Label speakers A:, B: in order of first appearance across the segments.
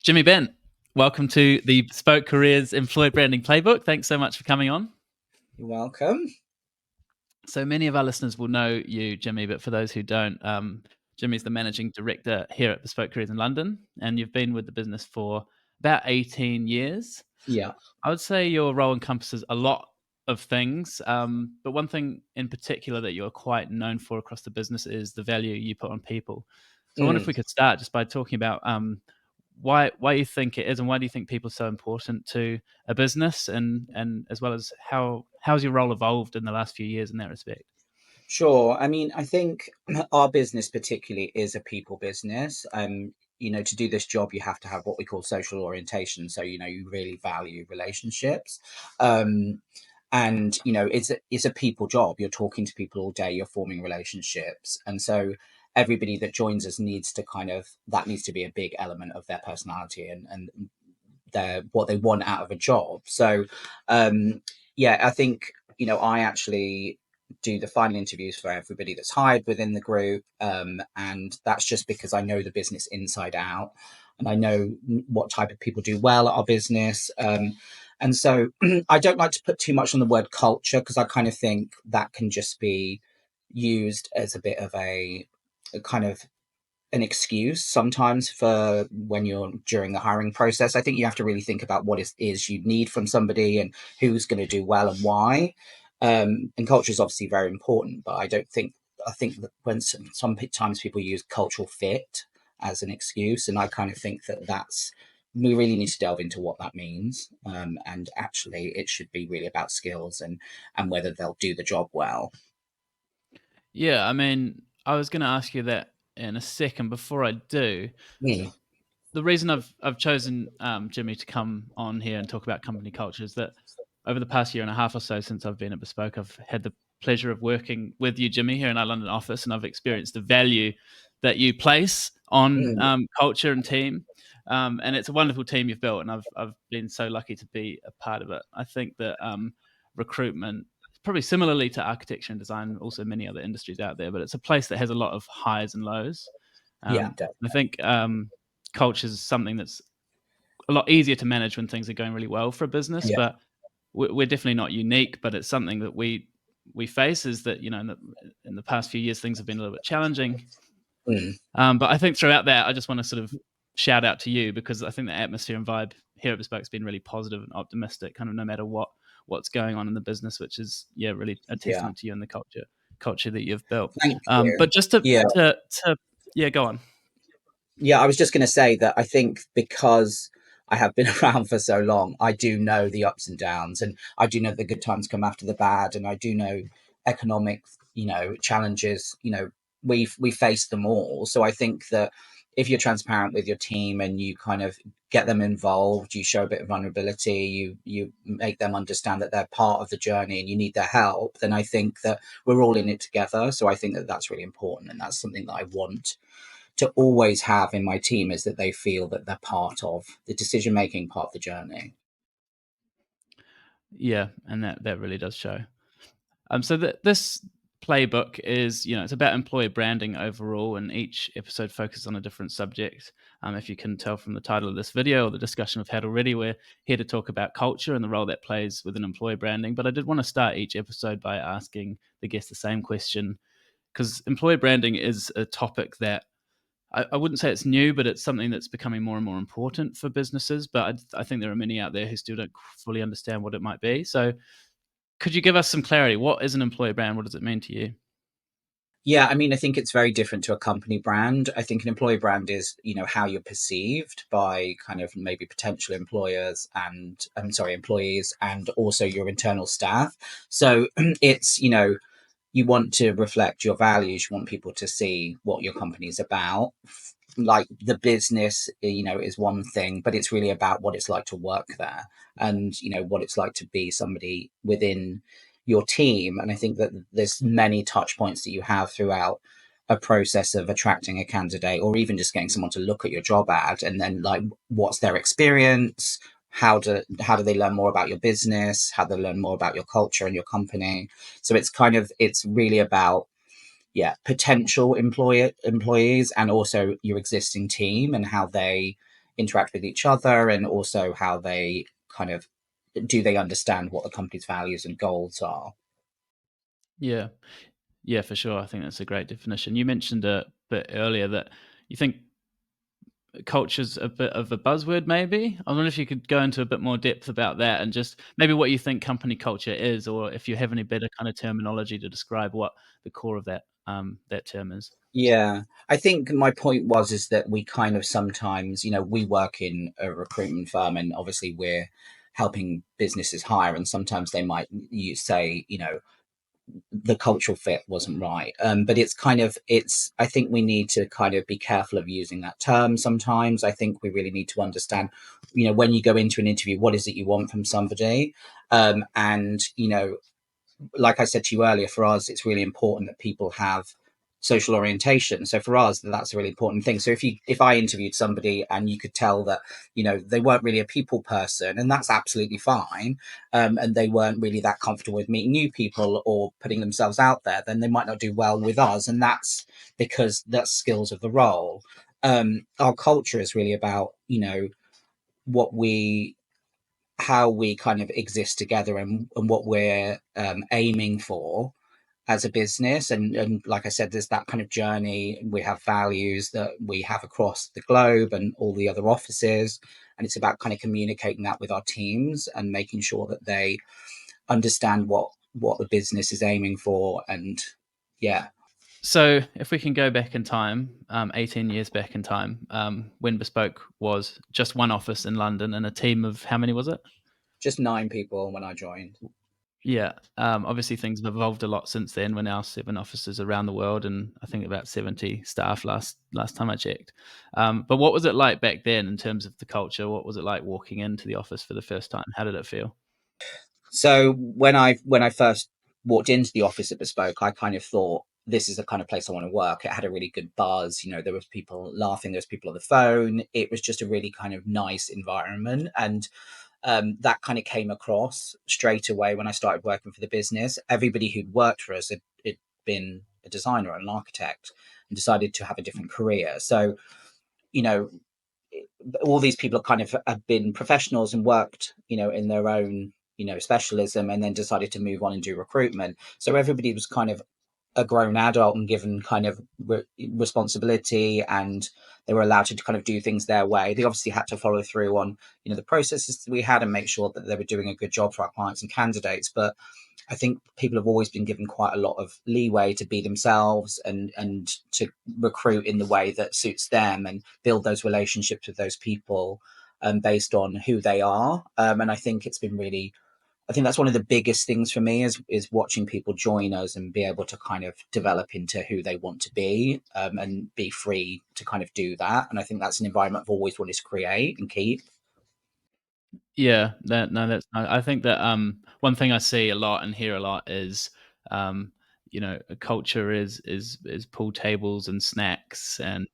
A: Jimmy Bent, welcome to the Bespoke Careers Employer Branding Playbook. Thanks so much for coming on.
B: You're welcome.
A: So many of our listeners will know you, Jimmy, but for those who don't, Jimmy's the managing director here at Bespoke Careers in London, and you've been with the business for about 18 years.
B: Yeah.
A: I would say your role encompasses a lot of things, but one thing in particular that you're quite known for across the business is the value you put on people. So I wonder if we could start just by talking about why you think it is, and why do you think people are so important to a business, and as well as how's your role evolved in the last few years in that respect?
B: Sure. I mean, I think our business particularly is a people business. To do this job, you have to have what we call social orientation. So, you really value relationships. Um, and it's a people job. You're talking to people all day, you're forming relationships. And so everybody that joins us needs to that needs to be a big element of their personality and their what they want out of a job. So yeah, I think I actually do the final interviews for everybody that's hired within the group, and that's just because I know the business inside out, and I know what type of people do well at our business. And so I don't like to put too much on the word culture, because I kind of think that can just be used as a bit of a kind of an excuse sometimes for when you're during the hiring process. I think you have to really think about what is you need from somebody and who's going to do well and why. And culture is obviously very important, but I think that when sometimes people use cultural fit as an excuse, and I kind of think that we really need to delve into what that means. And actually, it should be really about skills and whether they'll do the job well.
A: Yeah, I mean, I was going to ask you that in a second. Before I do,
B: Mm,
A: the reason I've chosen Jimmy to come on here and talk about company culture is that over the past year and a half or so since I've been at Bespoke, I've had the pleasure of working with you, Jimmy, here in our London office, and I've experienced the value that you place on
B: mm,
A: culture and team. And it's a wonderful team you've built, and I've been so lucky to be a part of it. I think that recruitment, probably similarly to architecture and design, also many other industries out there, but it's a place that has a lot of highs and lows.
B: yeah,
A: I think culture is something that's a lot easier to manage when things are going really well for a business,
B: yeah.
A: but we're definitely not unique. But it's something that we face, is that in the past few years things have been a little bit challenging.
B: Mm,
A: But I think throughout that, I just want to sort of shout out to you, because I think the atmosphere and vibe here at Bespoke has been really positive and optimistic, kind of no matter what's going on in the business, which is really a
B: yeah.
A: testament to you and the culture that you've built.
B: Thank you.
A: But just to
B: Yeah.
A: to yeah, go on.
B: Yeah, I was just going to say that I think because I have been around for so long, I do know the ups and downs, and I do know the good times come after the bad, and I do know economic, challenges. We face them all. So I think that if you're transparent with your team and you kind of get them involved, you show a bit of vulnerability, you make them understand that they're part of the journey and you need their help, then I think that we're all in it together. So I think that that's really important, and that's something that I want to always have in my team, is that they feel that they're part of the decision making, part of the journey.
A: Yeah, and that really does show. So this playbook is, it's about employer branding overall, and each episode focuses on a different subject. If you can tell from the title of this video or the discussion we've had already, we're here to talk about culture and the role that plays within employer branding. But I did want to start each episode by asking the guest the same question, because employer branding is a topic that I wouldn't say it's new, but it's something that's becoming more and more important for businesses. But I think there are many out there who still don't fully understand what it might be. So could you give us some clarity? What is an employer brand? What does it mean to you?
B: Yeah, I mean, I think it's very different to a company brand. I think an employee brand is, how you're perceived by kind of maybe potential employers and, I'm sorry, employees, and also your internal staff. So it's, you want to reflect your values. You want people to see what your company is about. Like the business, is one thing, but it's really about what it's like to work there, and what it's like to be somebody within your team. And I think that there's many touch points that you have throughout a process of attracting a candidate, or even just getting someone to look at your job ad, and then like, what's their experience, how do they learn more about your business, how do they learn more about your culture and your company. So it's really about, potential employees, and also your existing team, and how they interact with each other, and also how they kind of do they understand what the company's values and goals are.
A: Yeah. Yeah, for sure. I think that's a great definition. You mentioned a bit earlier that you think culture's a bit of a buzzword, maybe. I wonder if you could go into a bit more depth about that and just maybe what you think company culture is, or if you have any better kind of terminology to describe what the core of that term is.
B: Yeah, I think my point was is that we kind of sometimes, we work in a recruitment firm, and obviously we're helping businesses hire, and sometimes they might you say, the cultural fit wasn't right. But it's kind of it's. I think we need to kind of be careful of using that term. Sometimes I think we really need to understand, when you go into an interview, what is it you want from somebody, and like I said to you earlier, for us, it's really important that people have social orientation. So for us, that's a really important thing. So if I interviewed somebody and you could tell that they weren't really a people person, and that's absolutely fine, and they weren't really that comfortable with meeting new people or putting themselves out there, then they might not do well with us, and that's because that's skills of the role. Our culture is really about what we how we kind of exist together, and what we're aiming for as a business. And like I said, there's that kind of journey. We have values that we have across the globe and all the other offices. And it's about kind of communicating that with our teams and making sure that they understand what the business is aiming for. And yeah,
A: So, if we can go back in time, 18 years back in time, when Bespoke was just one office in London and a team of how many was it?
B: just 9 people when I joined.
A: Yeah. Obviously, things have evolved a lot since then. We're now 7 offices around the world, and I think about 70 staff last time I checked. But what was it like back then in terms of the culture? What was it like walking into the office for the first time? How did it feel?
B: So when I first walked into the office at Bespoke, I kind of thought this is the kind of place I want to work. It had a really good buzz. There was people laughing, there was people on the phone. It was just a really kind of nice environment, and that kind of came across straight away when I started working for the business. Everybody who'd worked for us had been a designer or an architect and decided to have a different career. So you know all these people kind of have been professionals and worked, in their own, specialism, and then decided to move on and do recruitment. So everybody was kind of a grown adult and given kind of responsibility, and they were allowed to kind of do things their way. They obviously had to follow through on the processes that we had and make sure that they were doing a good job for our clients and candidates. But I think people have always been given quite a lot of leeway to be themselves, and to recruit in the way that suits them and build those relationships with those people, based on who they are. And I think it's been really, I think that's one of the biggest things for me is watching people join us and be able to kind of develop into who they want to be, and be free to kind of do that. And I think that's an environment I've always wanted to create and keep.
A: Yeah, that no, that's I think that one thing I see a lot and hear a lot is a culture is pool tables and snacks and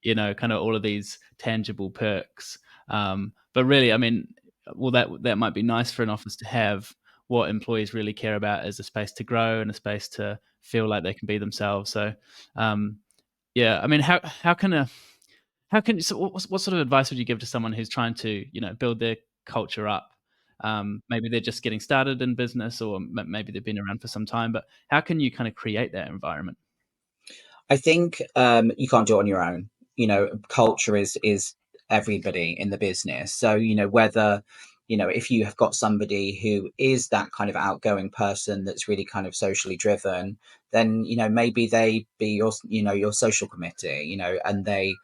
A: kind of all of these tangible perks. But really, I mean, well, that might be nice for an office to have. What employees really care about is a space to grow and a space to feel like they can be themselves. So, um, yeah, I mean, how can so what sort of advice would you give to someone who's trying to, build their culture up? Maybe they're just getting started in business, or maybe they've been around for some time. But how can you kind of create that environment?
B: I think you can't do it on your own. Culture is everybody in the business. So whether if you have got somebody who is that kind of outgoing person that's really kind of socially driven, then maybe they be your social committee, and they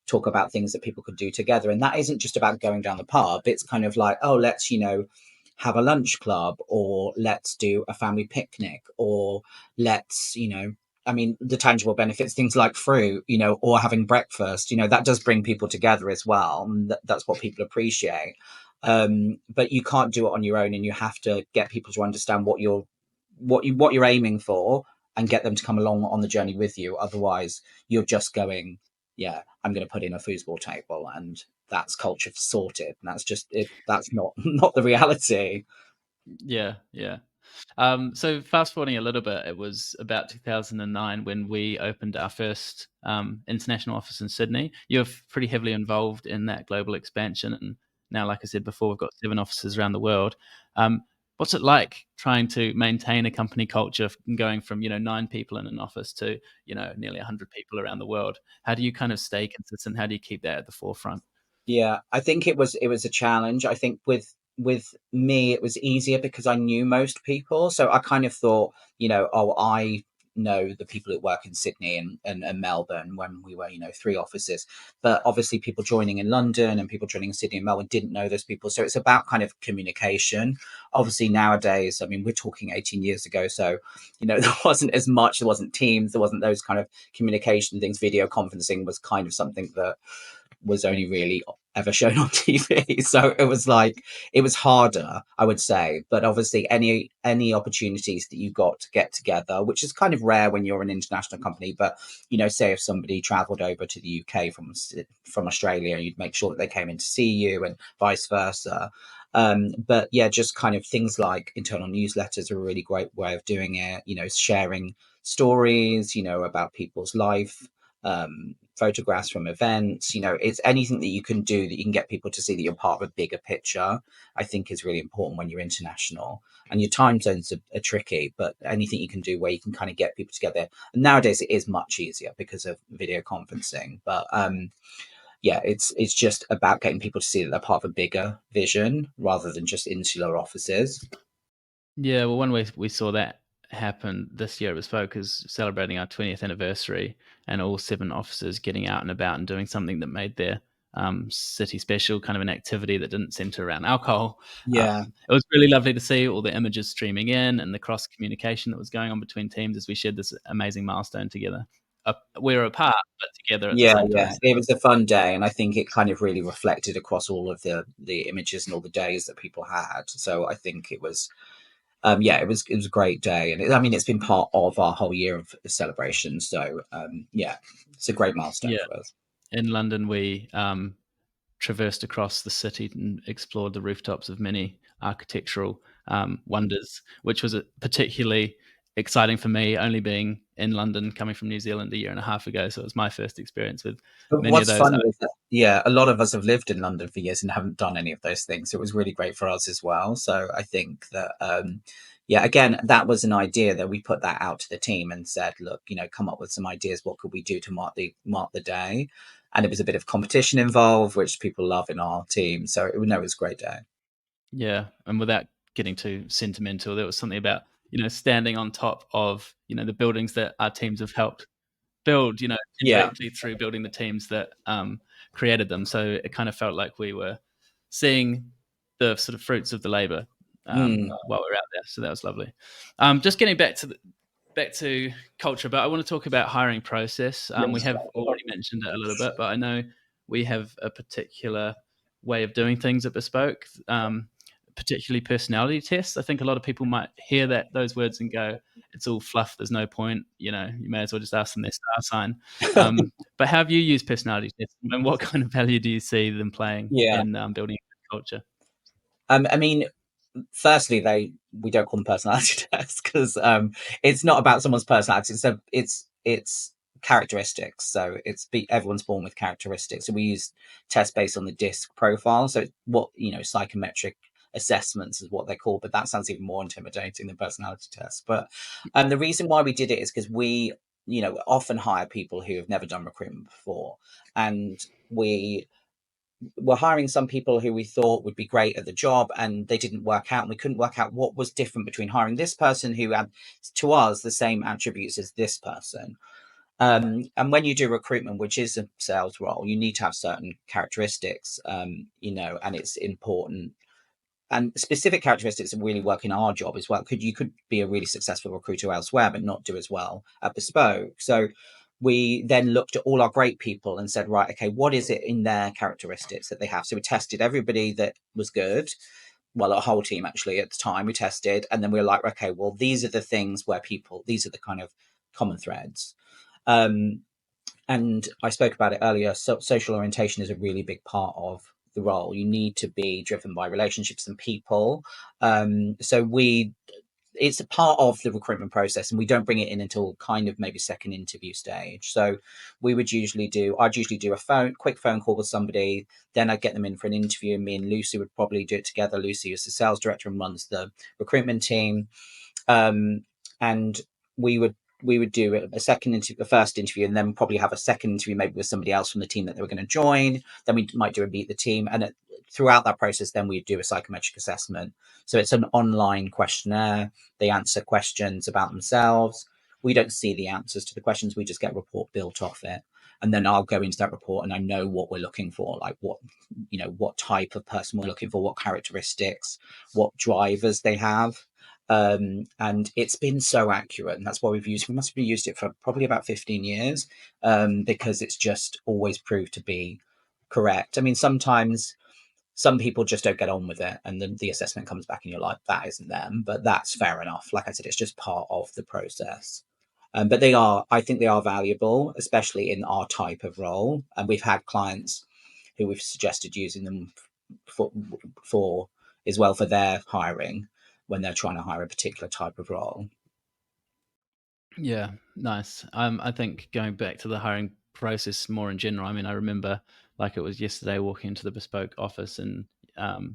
B: talk about things that people could do together. And that isn't just about going down the pub. It's kind of like, oh, let's have a lunch club, or let's do a family picnic, or let's I mean, the tangible benefits, things like fruit, or having breakfast, that does bring people together as well. And that's what people appreciate. But you can't do it on your own, and you have to get people to understand what you're aiming for, and get them to come along on the journey with you. Otherwise, you're just going, yeah, I'm going to put in a foosball table, and that's culture sorted. And that's just it. That's not not the reality.
A: Yeah, yeah. So fast forwarding a little bit, it was about 2009 when we opened our first international office in Sydney. You're pretty heavily involved in that global expansion, and now, like I said before, we've got 7 offices around the world. What's it like trying to maintain a company culture, going from 9 people in an office to nearly 100 people around the world? How do you kind of stay consistent? How do you keep that at the forefront?
B: Yeah, I think it was a challenge. I think with me, it was easier because I knew most people. So I kind of thought, oh, I know the people that work in Sydney and Melbourne when we were, 3 offices. But obviously people joining in London and people joining in Sydney and Melbourne didn't know those people. So it's about kind of communication. Obviously nowadays, I mean, we're talking 18 years ago. So, there wasn't as much, there wasn't Teams, there wasn't those kind of communication things. Video conferencing was kind of something that was only really ever shown on TV. So it was like it was harder, I would say. But obviously, any opportunities that you got to get together, which is kind of rare when you're an international company. But say if somebody travelled over to the UK from Australia, you'd make sure that they came in to see you, and vice versa. But yeah, just kind of things like internal newsletters are a really great way of doing it. Sharing stories, about people's life, photographs from events. It's anything that you can do that you can get people to see that you're part of a bigger picture. I think is really important when you're international. And your time zones are tricky, but anything you can do where you can kind of get people together. And nowadays it is much easier because of video conferencing. But yeah, it's just about getting people to see that they're part of a bigger vision rather than just insular offices.
A: Yeah, well, one way we saw that happen this year at Bespoke is celebrating our 20th anniversary and all 7 officers getting out and about and doing something that made their city special, kind of an activity that didn't center around alcohol.
B: Yeah.
A: It was really lovely to see all the images streaming in and the cross communication that was going on between teams as we shared this amazing milestone together. We're apart, but together at the
B: Yeah,
A: same time.
B: yeah. It was a fun day, and I think it kind of really reflected across all of the images and all the days that people had. So I think it was, yeah, it was a great day, and I mean, it's been part of our whole year of celebration. So yeah, it's a great milestone
A: Yeah,
B: for us.
A: in London, we traversed across the city and explored the rooftops of many architectural wonders, which was particularly exciting for me, only being in London, coming from New Zealand a year and a half ago. So it was my first experience with
B: But
A: many of
B: what's
A: those.
B: funny is that, yeah, a lot of us have lived in London for years and haven't done any of those things. So it was really great for us as well. So I think that, yeah, again, that was an idea that we put that out to the team and said, look, come up with some ideas. What could we do to mark the day? And it was a bit of competition involved, which people love in our team. So no, it was a great day.
A: Yeah, and without getting too sentimental, there was something about standing on top of the buildings that our teams have helped build,
B: Yeah.
A: indirectly through building the teams that created them. So it kind of felt like we were seeing the sort of fruits of the labor
B: Mm,
A: while we were out there. So that was lovely. Just getting back to culture, but I want to talk about hiring process. We
B: yes.
A: have already mentioned it a little bit, but I know we have a particular way of doing things at Bespoke, particularly personality tests. I think a lot of people might hear those words and go, "It's all fluff. There's no point. You may as well just ask them their star sign." But how have you used personality tests, and what kind of value do you see them playing
B: Yeah.
A: in building a good culture?
B: I mean, firstly, we don't call them personality tests because it's not about someone's personality. It's characteristics. So everyone's born with characteristics. So we use tests based on the disc profile. So what psychometric assessments is what they're called, but that sounds even more intimidating than personality tests. But the reason why we did it is because we often hire people who have never done recruitment before, and we were hiring some people who we thought would be great at the job, and they didn't work out, and we couldn't work out what was different between hiring this person who had to us the same attributes as this person. And when you do recruitment, which is a sales role, you need to have certain characteristics, and it's important, and specific characteristics that really work in our job as well. You could be a really successful recruiter elsewhere but not do as well at Bespoke. So we then looked at all our great people and said, right, okay, what is it in their characteristics that they have? So we tested everybody that was good, well, our whole team actually at the time we tested, and then we were like, okay, well, these are the things where people, these are the kind of common threads. um, and I spoke about it earlier. So social orientation is a really big part of the role. You need to be driven by relationships and people. So we it's a part of the recruitment process, and we don't bring it in until kind of maybe second interview stage. So I'd usually do a quick phone call with somebody, then I'd get them in for an interview, and me and Lucy would probably do it together. Lucy is the sales director and runs the recruitment team. um, and we would do a second interview, a first interview, and then probably have a second interview maybe with somebody else from the team that they were going to join. Then we might do a meet the team, and throughout that process, then we do a psychometric assessment. So it's an online questionnaire. They answer questions about themselves. We don't see the answers to the questions. We just get a report built off it. And then I'll go into that report and I know what we're looking for, like what type of person we're looking for, what characteristics, what drivers they have. And it's been so accurate, and that's why we must have used it for probably about 15 years, because it's just always proved to be correct. I mean, sometimes some people just don't get on with it, and then the assessment comes back and you're like, that isn't them, but that's fair enough. Like I said, it's just part of the process. But I think they are valuable, especially in our type of role. And we've had clients who we've suggested using them for, for as well for their hiring when they're trying to hire a particular type of role.
A: Yeah, nice. I think going back to the hiring process more in general, I mean, I remember like it was yesterday walking into the Bespoke office and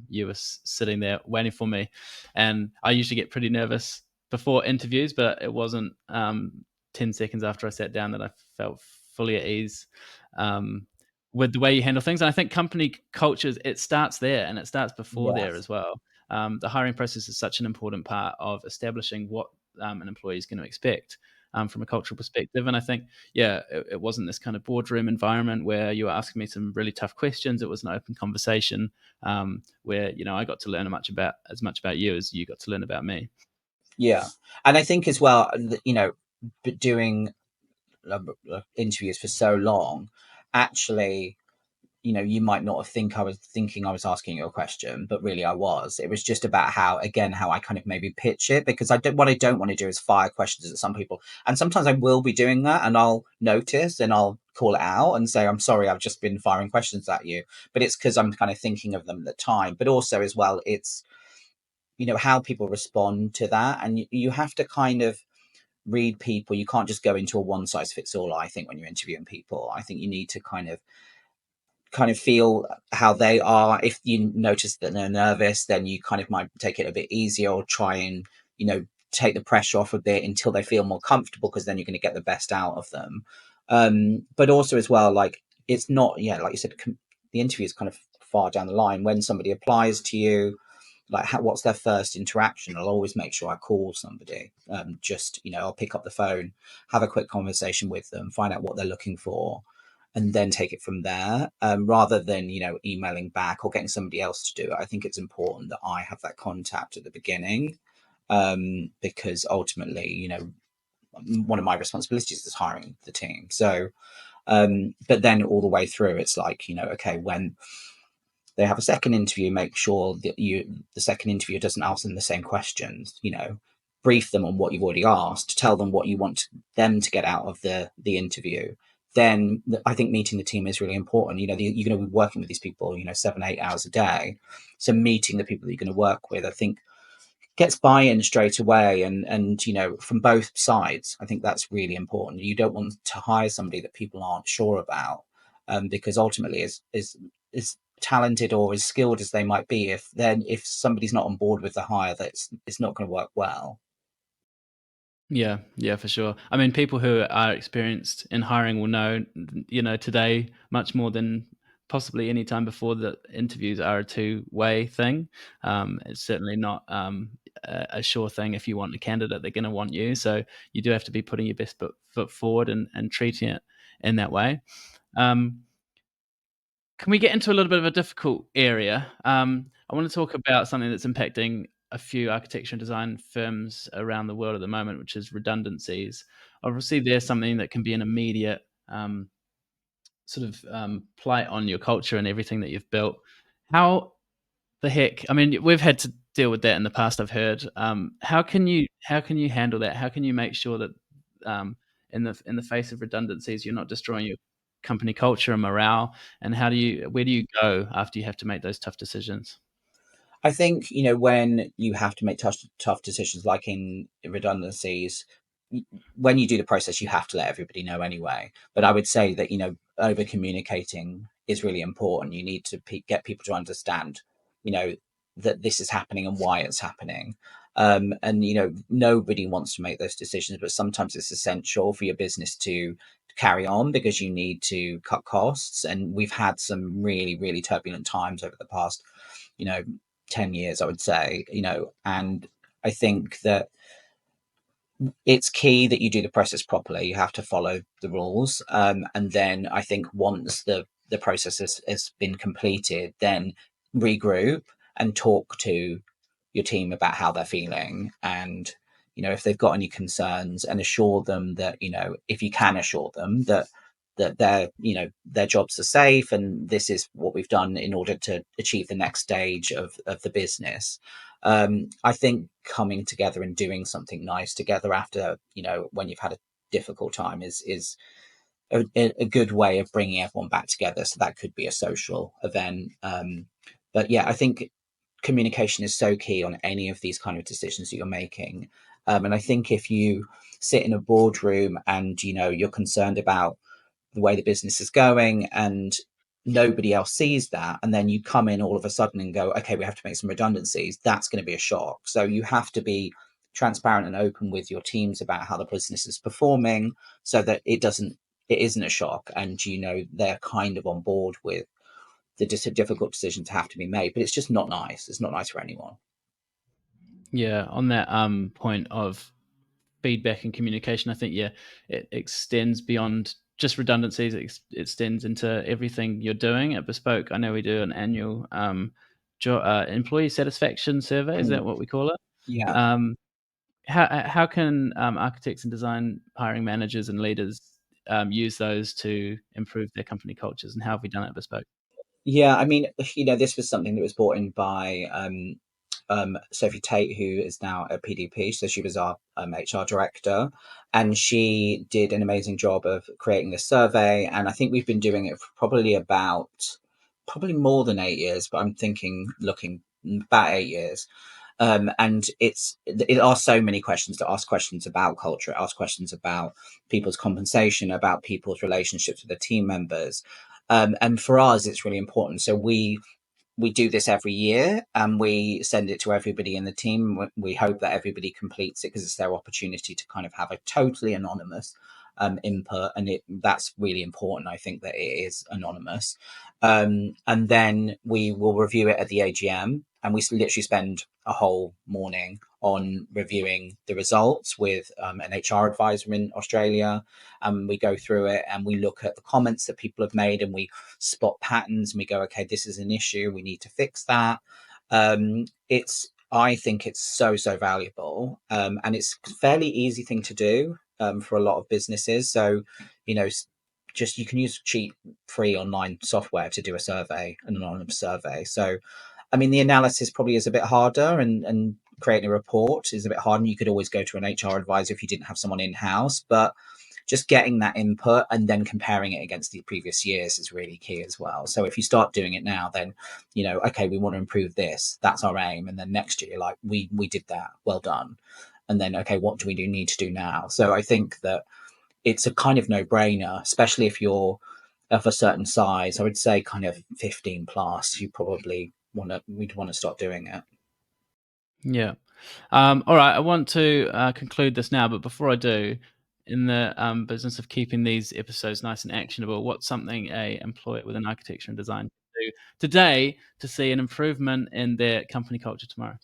A: you were sitting there waiting for me. And I usually get pretty nervous before interviews, but it wasn't 10 seconds after I sat down that I felt fully at ease um, with the way you handle things. And I think company cultures, it starts there and it starts before there
B: Yes.
A: as well. The hiring process is such an important part of establishing what an employee is going to expect from a cultural perspective. And I think, yeah, it wasn't this kind of boardroom environment where you were asking me some really tough questions. It was an open conversation where I got to learn as much about you as you got to learn about me.
B: Yeah. And I think as well, doing interviews for so long, actually, you might not think I was thinking I was asking you a question, but really I was. It was just about how I kind of maybe pitch it, because what I don't want to do is fire questions at some people. And sometimes I will be doing that and I'll notice and I'll call it out and say, I'm sorry, I've just been firing questions at you. But it's because I'm kind of thinking of them at the time. But also as well, it's, how people respond to that. And you have to kind of read people. You can't just go into a one size fits all, I think, when you're interviewing people. I think you need to kind of feel how they are. If you notice that they're nervous, then you kind of might take it a bit easier, or try and take the pressure off a bit until they feel more comfortable, because then you're going to get the best out of them. But also as well, like, it's not, yeah, like you said, the interview is kind of far down the line. When somebody applies to you, like, what's their first interaction? I'll always make sure I call somebody. Just, I'll pick up the phone, have a quick conversation with them, find out what they're looking for, and then take it from there, rather than emailing back or getting somebody else to do it. I think it's important that I have that contact at the beginning, because ultimately, one of my responsibilities is hiring the team. So, but then all the way through, it's like, okay, when they have a second interview, make sure that the second interviewer doesn't ask them the same questions. Brief them on what you've already asked, tell them what you want them to get out of the interview. Then I think meeting the team is really important. You're going to be working with these people 7-8 hours a day, so meeting the people that you're going to work with, I think, gets buy-in straight away, and from both sides. I think that's really important. You don't want to hire somebody that people aren't sure about, because ultimately, is talented or as skilled as they might be, if somebody's not on board with the hire, that's it's not going to work well.
A: Yeah, yeah, for sure. I mean, people who are experienced in hiring will know, today much more than possibly any time before, that interviews are a two-way thing. It's certainly not a sure thing. If you want a candidate, they're going to want you. So you do have to be putting your best foot forward and treating it in that way. Um, can we get into a little bit of a difficult area? I want to talk about something that's impacting a few architecture and design firms around the world at the moment, which is redundancies. Obviously, there's something that can be an immediate sort of plight on your culture and everything that you've built. How the heck? I mean, we've had to deal with that in the past, I've heard. How can you handle that? How can you make sure that in the face of redundancies, you're not destroying your company culture and morale? And where do you go after you have to make those tough decisions?
B: I think, when you have to make tough decisions, like in redundancies, when you do the process, you have to let everybody know anyway. But I would say that, over communicating is really important. You need to get people to understand, you know, that this is happening and why it's happening. And, nobody wants to make those decisions, but sometimes it's essential for your business to carry on because you need to cut costs. And we've had some really, really turbulent times over the past, you know, 10 years, I would say, and I think that it's key that you do the process properly. You have to follow the rules. And then I think once the process has been completed, then regroup and talk to your team about how they're feeling, and if they've got any concerns, and assure them that, if you can assure them that their jobs are safe, and this is what we've done in order to achieve the next stage of the business. I think coming together and doing something nice together after, when you've had a difficult time is a good way of bringing everyone back together. So that could be a social event. But yeah, I think communication is so key on any of these kind of decisions that you're making. And I think if you sit in a boardroom and, you're concerned about the way the business is going, and nobody else sees that, and then you come in all of a sudden and go, okay, we have to make some redundancies, that's going to be a shock. So you have to be transparent and open with your teams about how the business is performing, so that it isn't a shock, and they're kind of on board with the difficult decisions to have to be made. But it's just not nice. It's not nice for anyone.
A: Yeah, on that point of feedback and communication, I think, yeah, it extends beyond just redundancies. It extends into everything you're doing at Bespoke. I know we do an annual employee satisfaction survey. Is that
B: Mm,
A: what we call it?
B: yeah.
A: Um, how can architects and design hiring managers and leaders use those to improve their company cultures, and how have we done it at Bespoke?
B: Yeah, I mean, this was something that was brought in by Sophie Tate, who is now at PDP. So she was our HR director, and she did an amazing job of creating this survey. And I think we've been doing it for probably more than 8 years, but I'm thinking looking about 8 years. And it asks so many questions. It asks questions about culture. It asks questions about people's compensation, about people's relationships with the team members. And for us, it's really important. So we do this every year, and we send it to everybody in the team. We hope that everybody completes it because it's their opportunity to kind of have a totally anonymous input, and that's really important. I think that it is anonymous, and then we will review it at the AGM, and we literally spend a whole morning on reviewing the results with an HR advisor in Australia. We go through it and we look at the comments that people have made, and we spot patterns, and we go, okay, this is an issue, we need to fix that. I think it's so valuable, and it's a fairly easy thing to do for a lot of businesses. So you know just you can use cheap free online software to do a survey, an anonymous survey. So I mean, the analysis probably is a bit harder, and creating a report is a bit harder, and you could always go to an HR advisor if you didn't have someone in house. But just getting that input and then comparing it against the previous years is really key as well. So if you start doing it now, then okay, we want to improve this. That's our aim, and then next year, like we did that, well done. And then okay, what do we need to do now? So I think that it's a kind of no brainer, especially if you're of a certain size. I would say kind of 15 plus. We'd want to start doing it.
A: Yeah. All right. I want to conclude this now, but before I do, in the business of keeping these episodes nice and actionable, what's something a employer with an architecture and design can do today to see an improvement in their company culture tomorrow?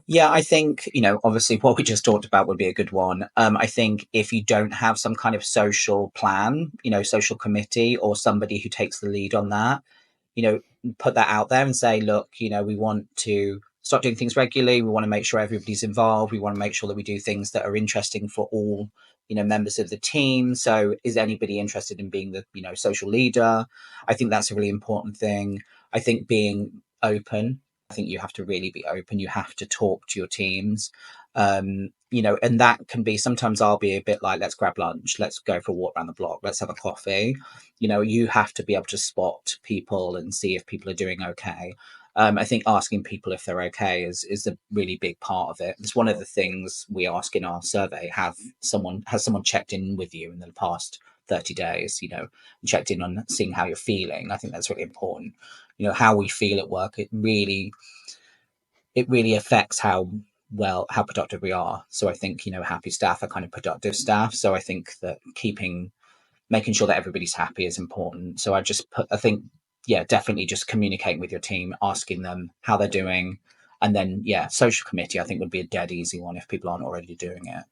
B: Yeah, I think, obviously what we just talked about would be a good one. I think if you don't have some kind of social plan, social committee or somebody who takes the lead on that, you know, put that out there and say, look, we want to start doing things regularly. We want to make sure everybody's involved. We want to make sure that we do things that are interesting for all, members of the team. So is anybody interested in being the, social leader? I think that's a really important thing. I think being open. I think you have to really be open. You have to talk to your teams. And that can be, sometimes I'll be a bit like, let's grab lunch, let's go for a walk around the block, let's have a coffee. You have to be able to spot people and see if people are doing okay. I think asking people if they're okay is a really big part of it. It's one of the things we ask in our survey: has someone checked in with you in the past 30 days? Checked in on seeing how you're feeling. I think that's really important. How we feel at work, it really affects how productive we are. So I think happy staff are kind of productive staff. So I think that making sure that everybody's happy is important. So I think, yeah, definitely just communicating with your team, asking them how they're doing. And then, yeah, social committee, I think, would be a dead easy one if people aren't already doing it.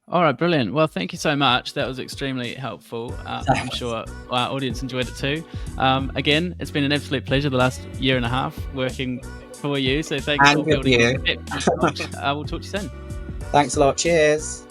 A: All right, brilliant. Well, thank you so much. That was extremely helpful. I'm sure our audience enjoyed it too. Again, it's been an absolute pleasure the last year and a half working for you. So thanks
B: And
A: for
B: with
A: building
B: you.
A: this. Thanks so much. I will talk to you soon.
B: Thanks a lot. Cheers.